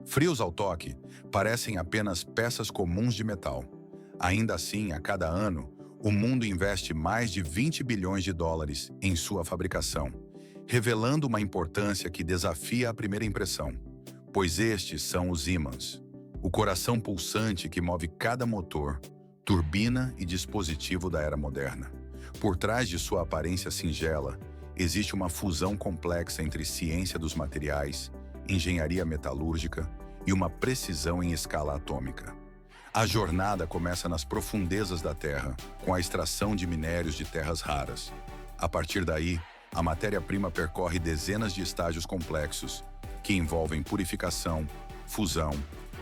Frios ao toque, parecem apenas peças comuns de metal. Ainda assim, a cada ano, o mundo investe mais de 20 bilhões de dólares em sua fabricação, revelando uma importância que desafia a primeira impressão, pois estes são os ímãs, o coração pulsante que move cada motor, turbina e dispositivo da era moderna. Por trás de sua aparência singela, existe uma fusão complexa entre ciência dos materiais, engenharia metalúrgica e uma precisão em escala atômica. A jornada começa nas profundezas da Terra, com a extração de minérios de terras raras. A partir daí, a matéria-prima percorre dezenas de estágios complexos, que envolvem purificação, fusão,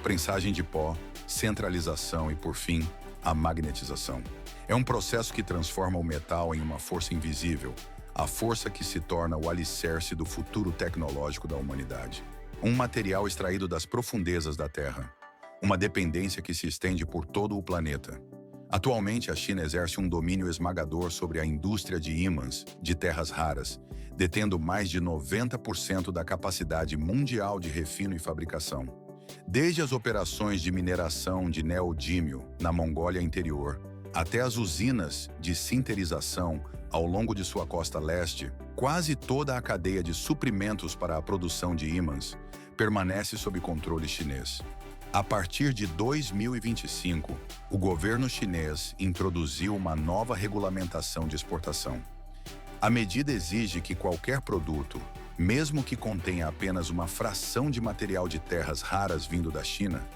prensagem de pó, centralização e, por fim, a magnetização. É um processo que transforma o metal em uma força invisível, a força que se torna o alicerce do futuro tecnológico da humanidade. Um material extraído das profundezas da Terra. Uma dependência que se estende por todo o planeta. Atualmente, a China exerce um domínio esmagador sobre a indústria de ímãs de terras raras, detendo mais de 90% da capacidade mundial de refino e fabricação. Desde as operações de mineração de neodímio na Mongólia Interior, até as usinas de sinterização ao longo de sua costa leste, quase toda a cadeia de suprimentos para a produção de ímãs permanece sob controle chinês. A partir de 2025, o governo chinês introduziu uma nova regulamentação de exportação. A medida exige que qualquer produto, mesmo que contenha apenas uma fração de material de terras raras vindo da China,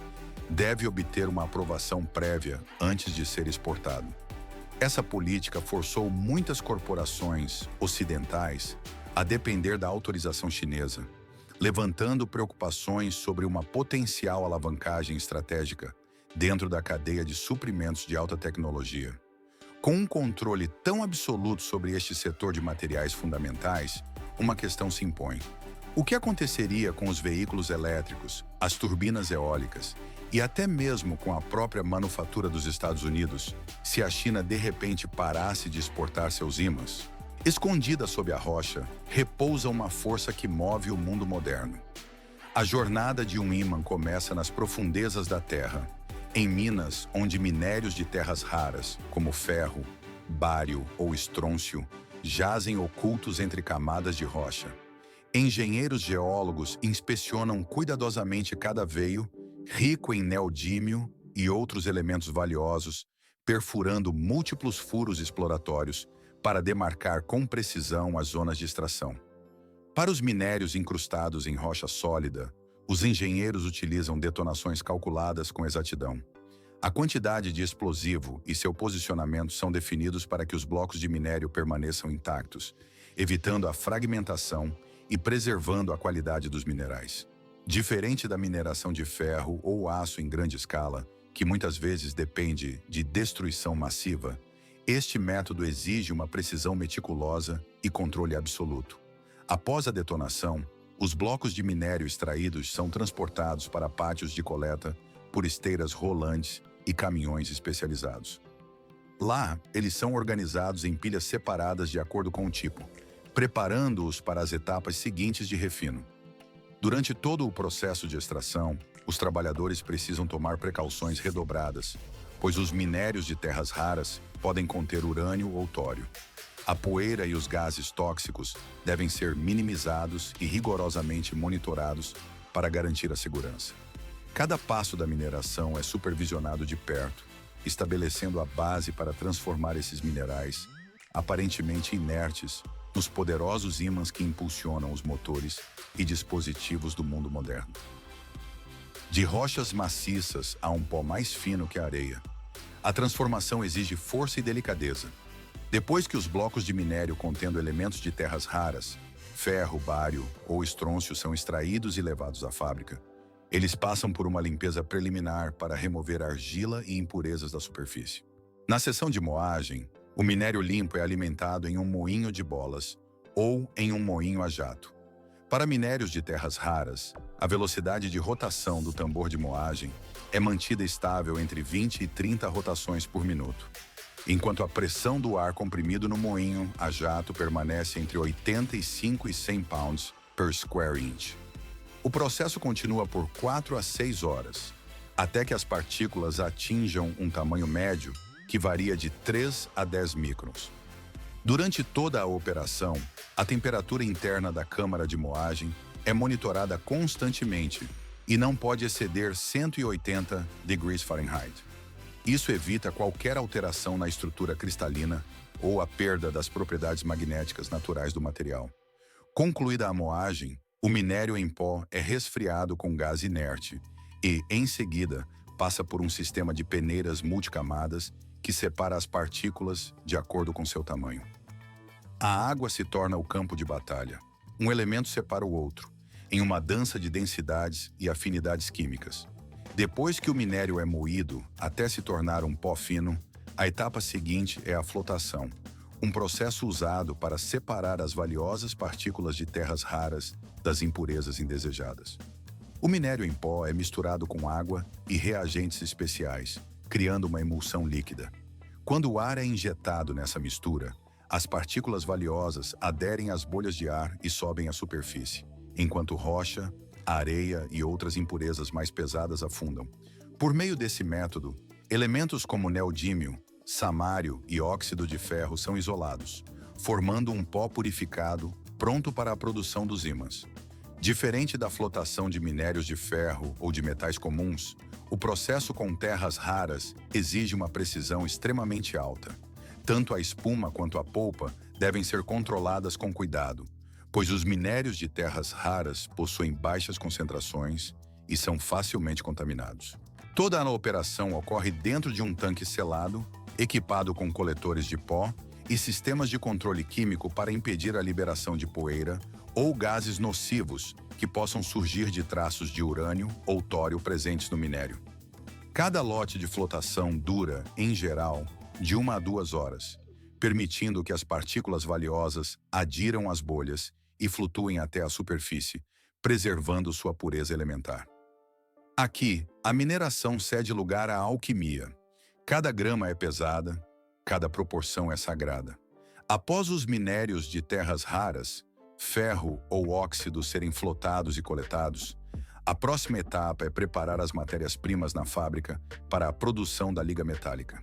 deve obter uma aprovação prévia antes de ser exportado. Essa política forçou muitas corporações ocidentais a depender da autorização chinesa, levantando preocupações sobre uma potencial alavancagem estratégica dentro da cadeia de suprimentos de alta tecnologia. Com um controle tão absoluto sobre este setor de materiais fundamentais, uma questão se impõe. O que aconteceria com os veículos elétricos, as turbinas eólicas e até mesmo com a própria manufatura dos Estados Unidos, se a China de repente parasse de exportar seus ímãs? Escondida sob a rocha, repousa uma força que move o mundo moderno. A jornada de um ímã começa nas profundezas da Terra, em minas onde minérios de terras raras, como ferro, bário ou estrôncio, jazem ocultos entre camadas de rocha. Engenheiros geólogos inspecionam cuidadosamente cada veio, rico em neodímio e outros elementos valiosos, perfurando múltiplos furos exploratórios para demarcar com precisão as zonas de extração. Para os minérios incrustados em rocha sólida, os engenheiros utilizam detonações calculadas com exatidão. A quantidade de explosivo e seu posicionamento são definidos para que os blocos de minério permaneçam intactos, evitando a fragmentação e preservando a qualidade dos minerais. Diferente da mineração de ferro ou aço em grande escala, que muitas vezes depende de destruição massiva, este método exige uma precisão meticulosa e controle absoluto. Após a detonação, os blocos de minério extraídos são transportados para pátios de coleta por esteiras rolantes e caminhões especializados. Lá, eles são organizados em pilhas separadas de acordo com o tipo, preparando-os para as etapas seguintes de refino. Durante todo o processo de extração, os trabalhadores precisam tomar precauções redobradas, pois os minérios de terras raras podem conter urânio ou tório. A poeira e os gases tóxicos devem ser minimizados e rigorosamente monitorados para garantir a segurança. Cada passo da mineração é supervisionado de perto, estabelecendo a base para transformar esses minerais, aparentemente inertes, nos poderosos ímãs que impulsionam os motores e dispositivos do mundo moderno. De rochas maciças a um pó mais fino que a areia, a transformação exige força e delicadeza. Depois que os blocos de minério contendo elementos de terras raras, ferro, bário ou estrôncio são extraídos e levados à fábrica, eles passam por uma limpeza preliminar para remover argila e impurezas da superfície. Na seção de moagem, o minério limpo é alimentado em um moinho de bolas ou em um moinho a jato. Para minérios de terras raras, a velocidade de rotação do tambor de moagem é mantida estável entre 20 e 30 rotações por minuto, enquanto a pressão do ar comprimido no moinho a jato permanece entre 85 e 100 pounds per square inch. O processo continua por 4 a 6 horas, até que as partículas atinjam um tamanho médio que varia de 3 a 10 microns. Durante toda a operação, a temperatura interna da câmara de moagem é monitorada constantemente e não pode exceder 180 degrees Fahrenheit. Isso evita qualquer alteração na estrutura cristalina ou a perda das propriedades magnéticas naturais do material. Concluída a moagem, o minério em pó é resfriado com gás inerte e, em seguida, passa por um sistema de peneiras multicamadas que separa as partículas de acordo com seu tamanho. A água se torna o campo de batalha. Um elemento separa o outro, em uma dança de densidades e afinidades químicas. Depois que o minério é moído até se tornar um pó fino, a etapa seguinte é a flotação, um processo usado para separar as valiosas partículas de terras raras das impurezas indesejadas. O minério em pó é misturado com água e reagentes especiais, criando uma emulsão líquida. Quando o ar é injetado nessa mistura, as partículas valiosas aderem às bolhas de ar e sobem à superfície, enquanto rocha, areia e outras impurezas mais pesadas afundam. Por meio desse método, elementos como neodímio, samário e óxido de ferro são isolados, formando um pó purificado pronto para a produção dos ímãs. Diferente da flotação de minérios de ferro ou de metais comuns, o processo com terras raras exige uma precisão extremamente alta. Tanto a espuma quanto a polpa devem ser controladas com cuidado, pois os minérios de terras raras possuem baixas concentrações e são facilmente contaminados. Toda a operação ocorre dentro de um tanque selado, equipado com coletores de pó e sistemas de controle químico para impedir a liberação de poeira ou gases nocivos que possam surgir de traços de urânio ou tório presentes no minério. Cada lote de flotação dura, em geral, de 1 a 2 horas, permitindo que as partículas valiosas adiram às bolhas e flutuem até a superfície, preservando sua pureza elementar. Aqui, a mineração cede lugar à alquimia. Cada grama é pesada, cada proporção é sagrada. Após os minérios de terras raras, ferro ou óxido serem flotados e coletados, a próxima etapa é preparar as matérias-primas na fábrica para a produção da liga metálica.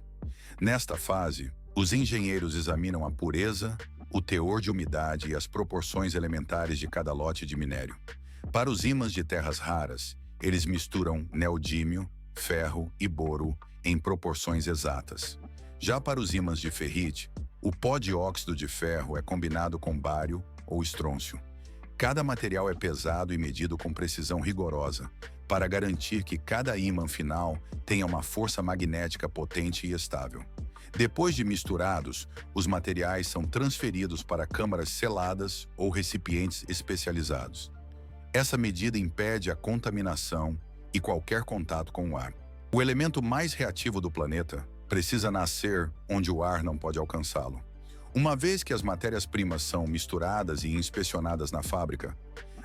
Nesta fase, os engenheiros examinam a pureza, o teor de umidade e as proporções elementares de cada lote de minério. Para os ímãs de terras raras, eles misturam neodímio, ferro e boro em proporções exatas. Já para os ímãs de ferrite, o pó de óxido de ferro é combinado com bário ou estrôncio. Cada material é pesado e medido com precisão rigorosa, para garantir que cada ímã final tenha uma força magnética potente e estável. Depois de misturados, os materiais são transferidos para câmaras seladas ou recipientes especializados. Essa medida impede a contaminação e qualquer contato com o ar. O elemento mais reativo do planeta precisa nascer onde o ar não pode alcançá-lo. Uma vez que as matérias-primas são misturadas e inspecionadas na fábrica,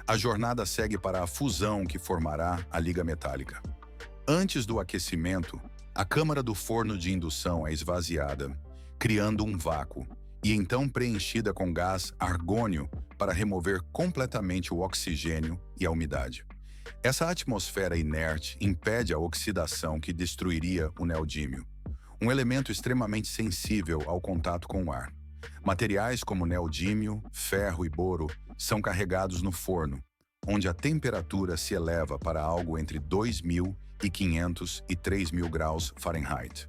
a jornada segue para a fusão que formará a liga metálica. Antes do aquecimento, a câmara do forno de indução é esvaziada, criando um vácuo, e então preenchida com gás argônio para remover completamente o oxigênio e a umidade. Essa atmosfera inerte impede a oxidação que destruiria o neodímio, um elemento extremamente sensível ao contato com o ar. Materiais como neodímio, ferro e boro são carregados no forno, onde a temperatura se eleva para algo entre 2.500 e 3.000 graus Fahrenheit.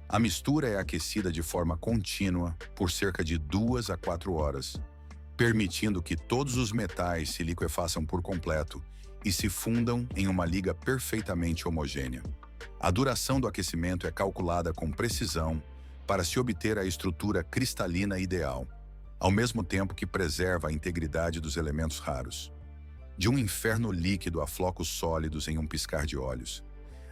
A mistura é aquecida de forma contínua por cerca de 2 a 4 horas, permitindo que todos os metais se liquefaçam por completo e se fundam em uma liga perfeitamente homogênea. A duração do aquecimento é calculada com precisão para se obter a estrutura cristalina ideal, ao mesmo tempo que preserva a integridade dos elementos raros. De um inferno líquido a flocos sólidos em um piscar de olhos.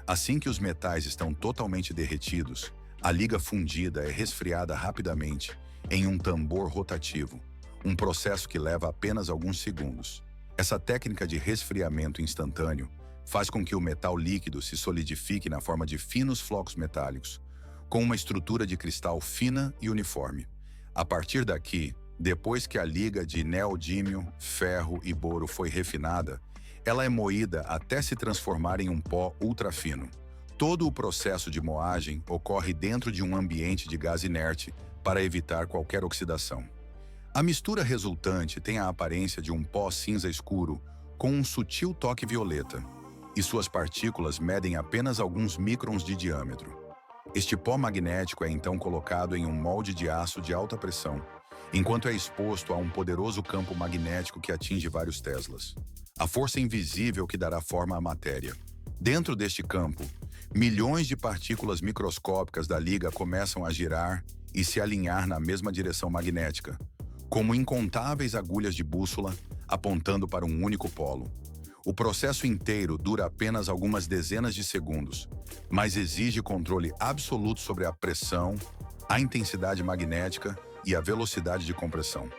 Assim que os metais estão totalmente derretidos, a liga fundida é resfriada rapidamente em um tambor rotativo, um processo que leva apenas alguns segundos. Essa técnica de resfriamento instantâneo faz com que o metal líquido se solidifique na forma de finos flocos metálicos, com uma estrutura de cristal fina e uniforme. A partir daqui, depois que a liga de neodímio, ferro e boro foi refinada, Ela é moída até se transformar em um pó ultrafino. Todo o processo de moagem ocorre dentro de um ambiente de gás inerte para evitar qualquer oxidação. A mistura resultante tem a aparência de um pó cinza escuro com um sutil toque violeta, e suas partículas medem apenas alguns microns de diâmetro. Este pó magnético é então colocado em um molde de aço de alta pressão, enquanto é exposto a um poderoso campo magnético que atinge vários teslas. A força invisível que dará forma à matéria. Dentro deste campo, milhões de partículas microscópicas da liga começam a girar e se alinhar na mesma direção magnética, como incontáveis agulhas de bússola apontando para um único polo. O processo inteiro dura apenas algumas dezenas de segundos, mas exige controle absoluto sobre a pressão, a intensidade magnética e a velocidade de compressão.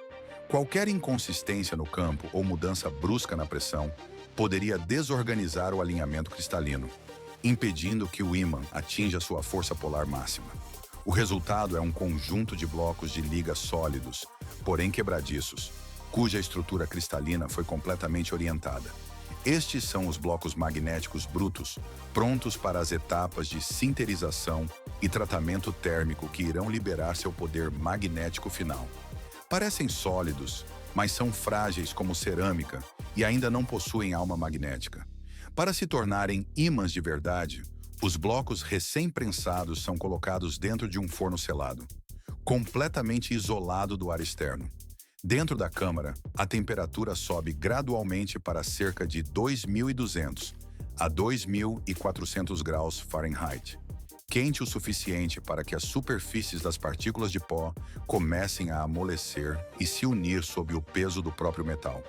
Qualquer inconsistência no campo ou mudança brusca na pressão poderia desorganizar o alinhamento cristalino, impedindo que o ímã atinja sua força polar máxima. O resultado é um conjunto de blocos de liga sólidos, porém quebradiços, cuja estrutura cristalina foi completamente orientada. Estes são os blocos magnéticos brutos, prontos para as etapas de sinterização e tratamento térmico que irão liberar seu poder magnético final. Parecem sólidos, mas são frágeis como cerâmica e ainda não possuem alma magnética. Para se tornarem ímãs de verdade, os blocos recém-prensados são colocados dentro de um forno selado, completamente isolado do ar externo. Dentro da câmara, a temperatura sobe gradualmente para cerca de 2.200 a 2.400 graus Fahrenheit, quente o suficiente para que as superfícies das partículas de pó comecem a amolecer e se unir sob o peso do próprio metal.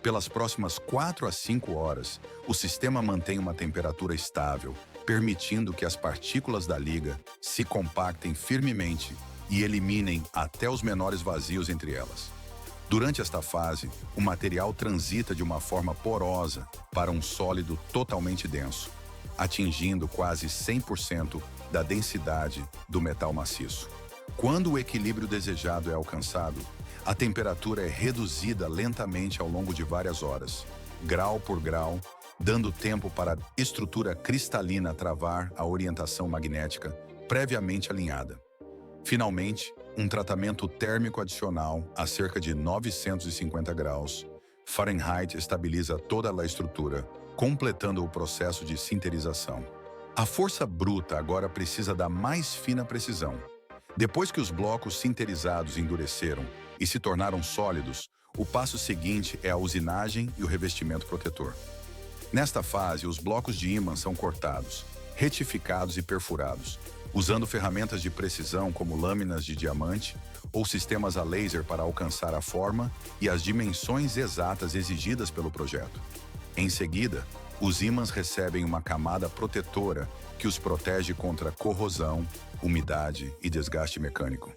Pelas próximas 4 a 5 horas, o sistema mantém uma temperatura estável, permitindo que as partículas da liga se compactem firmemente e eliminem até os menores vazios entre elas. Durante esta fase, o material transita de uma forma porosa para um sólido totalmente denso, atingindo quase 100% da densidade do metal maciço. Quando o equilíbrio desejado é alcançado, a temperatura é reduzida lentamente ao longo de várias horas, grau por grau, dando tempo para a estrutura cristalina travar a orientação magnética previamente alinhada. Finalmente, um tratamento térmico adicional a cerca de 950 graus Fahrenheit estabiliza toda a estrutura, completando o processo de sinterização. A força bruta agora precisa da mais fina precisão. Depois que os blocos sinterizados endureceram e se tornaram sólidos, o passo seguinte é a usinagem e o revestimento protetor. Nesta fase, os blocos de ímã são cortados, retificados e perfurados, usando ferramentas de precisão como lâminas de diamante ou sistemas a laser para alcançar a forma e as dimensões exatas exigidas pelo projeto. Em seguida, os ímãs recebem uma camada protetora que os protege contra corrosão, umidade e desgaste mecânico.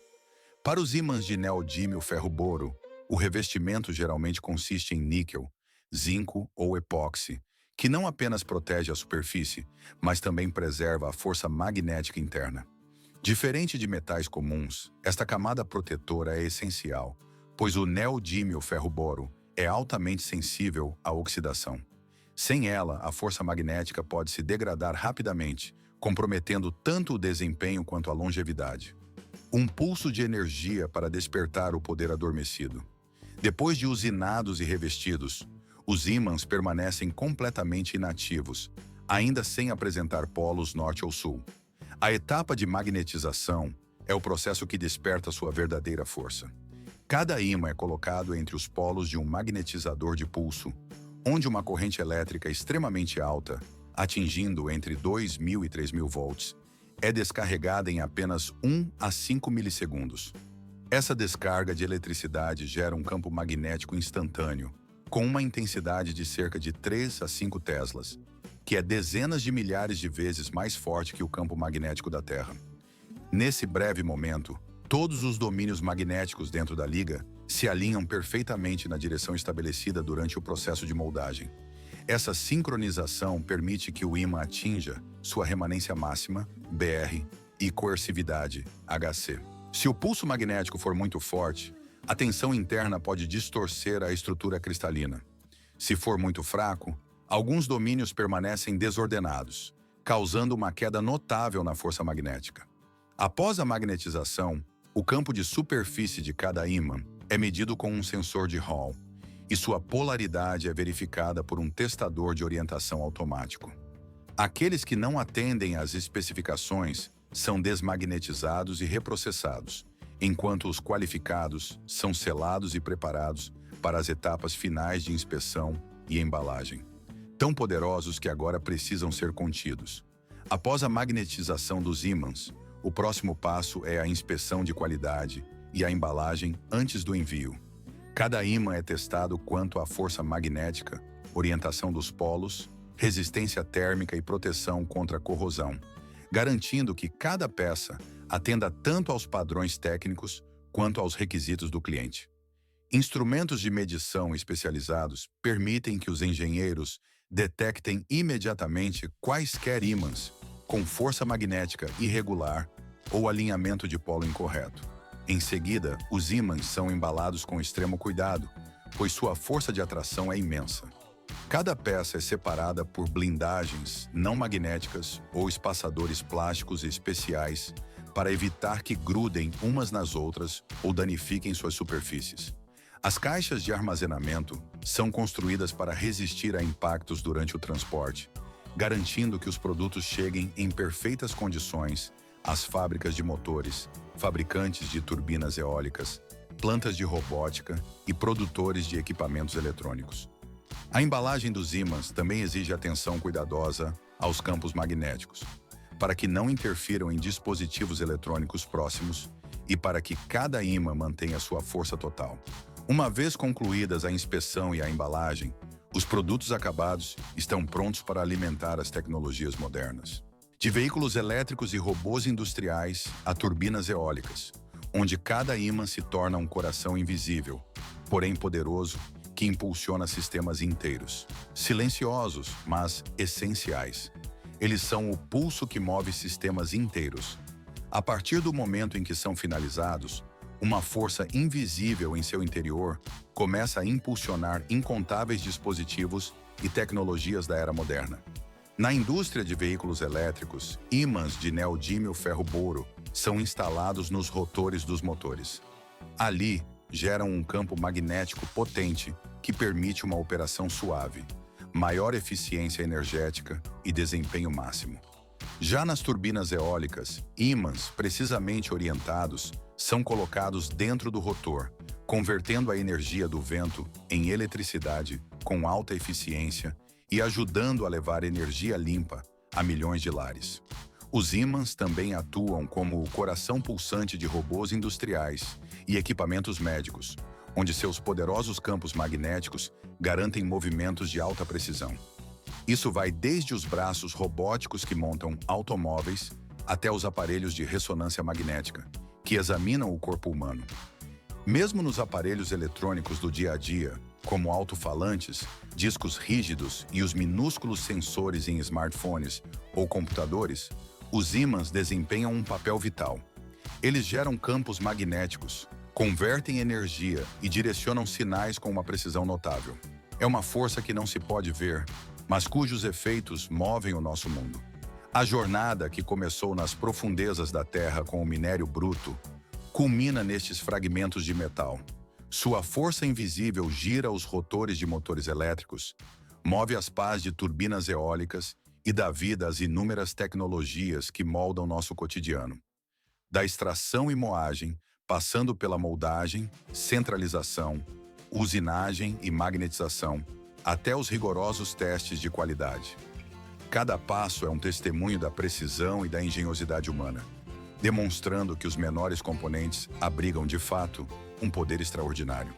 Para os ímãs de neodímio ferro-boro, o revestimento geralmente consiste em níquel, zinco ou epóxi, que não apenas protege a superfície, mas também preserva a força magnética interna. Diferente de metais comuns, esta camada protetora é essencial, pois o neodímio ferro-boro é altamente sensível à oxidação. Sem ela, a força magnética pode se degradar rapidamente, comprometendo tanto o desempenho quanto a longevidade. Um pulso de energia para despertar o poder adormecido. Depois de usinados e revestidos, os ímãs permanecem completamente inativos, ainda sem apresentar polos norte ou sul. A etapa de magnetização é o processo que desperta sua verdadeira força. Cada ímã é colocado entre os polos de um magnetizador de pulso, onde uma corrente elétrica extremamente alta, atingindo entre 2.000 e 3.000 volts, é descarregada em apenas 1 a 5 milissegundos. Essa descarga de eletricidade gera um campo magnético instantâneo, com uma intensidade de cerca de 3 a 5 teslas, que é dezenas de milhares de vezes mais forte que o campo magnético da Terra. Nesse breve momento, todos os domínios magnéticos dentro da liga se alinham perfeitamente na direção estabelecida durante o processo de moldagem. Essa sincronização permite que o ímã atinja sua remanência máxima, BR, e coercividade, HC. Se o pulso magnético for muito forte, a tensão interna pode distorcer a estrutura cristalina. Se for muito fraco, Alguns domínios permanecem desordenados, causando uma queda notável na força magnética. Após a magnetização, o campo de superfície de cada ímã é medido com um sensor de Hall, e sua polaridade é verificada por um testador de orientação automático. Aqueles que não atendem às especificações são desmagnetizados e reprocessados, enquanto os qualificados são selados e preparados para as etapas finais de inspeção e embalagem, tão poderosos que agora precisam ser contidos. Após a magnetização dos ímãs, o próximo passo é a inspeção de qualidade e a embalagem antes do envio. Cada ímã é testado quanto à força magnética, orientação dos polos, resistência térmica e proteção contra corrosão, garantindo que cada peça atenda tanto aos padrões técnicos quanto aos requisitos do cliente. Instrumentos de medição especializados permitem que os engenheiros detectem imediatamente quaisquer ímãs com força magnética irregular ou alinhamento de polo incorreto. Em seguida, os ímãs são embalados com extremo cuidado, pois sua força de atração é imensa. Cada peça é separada por blindagens não magnéticas ou espaçadores plásticos especiais para evitar que grudem umas nas outras ou danifiquem suas superfícies. As caixas de armazenamento são construídas para resistir a impactos durante o transporte, garantindo que os produtos cheguem em perfeitas condições às fábricas de motores, fabricantes de turbinas eólicas, plantas de robótica e produtores de equipamentos eletrônicos. A embalagem dos ímãs também exige atenção cuidadosa aos campos magnéticos, para que não interfiram em dispositivos eletrônicos próximos e para que cada ímã mantenha sua força total. Uma vez concluídas a inspeção e a embalagem, os produtos acabados estão prontos para alimentar as tecnologias modernas. De veículos elétricos e robôs industriais a turbinas eólicas, onde cada ímã se torna um coração invisível, porém poderoso, que impulsiona sistemas inteiros. Silenciosos, mas essenciais. Eles são o pulso que move sistemas inteiros. A partir do momento em que são finalizados, uma força invisível em seu interior começa a impulsionar incontáveis dispositivos e tecnologias da era moderna. Na indústria de veículos elétricos, ímãs de neodímio ferro-boro são instalados nos rotores dos motores. Ali, geram um campo magnético potente que permite uma operação suave, maior eficiência energética e desempenho máximo. Já nas turbinas eólicas, ímãs precisamente orientados são colocados dentro do rotor, convertendo a energia do vento em eletricidade com alta eficiência e ajudando a levar energia limpa a milhões de lares. Os ímãs também atuam como o coração pulsante de robôs industriais e equipamentos médicos, onde seus poderosos campos magnéticos garantem movimentos de alta precisão. Isso vai desde os braços robóticos que montam automóveis até os aparelhos de ressonância magnética, que examinam o corpo humano. Mesmo nos aparelhos eletrônicos do dia a dia, como alto-falantes, discos rígidos e os minúsculos sensores em smartphones ou computadores, os ímãs desempenham um papel vital. Eles geram campos magnéticos, convertem energia e direcionam sinais com uma precisão notável. É uma força que não se pode ver, mas cujos efeitos movem o nosso mundo. A jornada que começou nas profundezas da Terra com o minério bruto culmina nestes fragmentos de metal. Sua força invisível gira os rotores de motores elétricos, move as pás de turbinas eólicas e dá vida às inúmeras tecnologias que moldam nosso cotidiano. Da extração e moagem, passando pela moldagem, centralização, usinagem e magnetização, até os rigorosos testes de qualidade. Cada passo é um testemunho da precisão e da engenhosidade humana, demonstrando que os menores componentes abrigam, de fato, um poder extraordinário.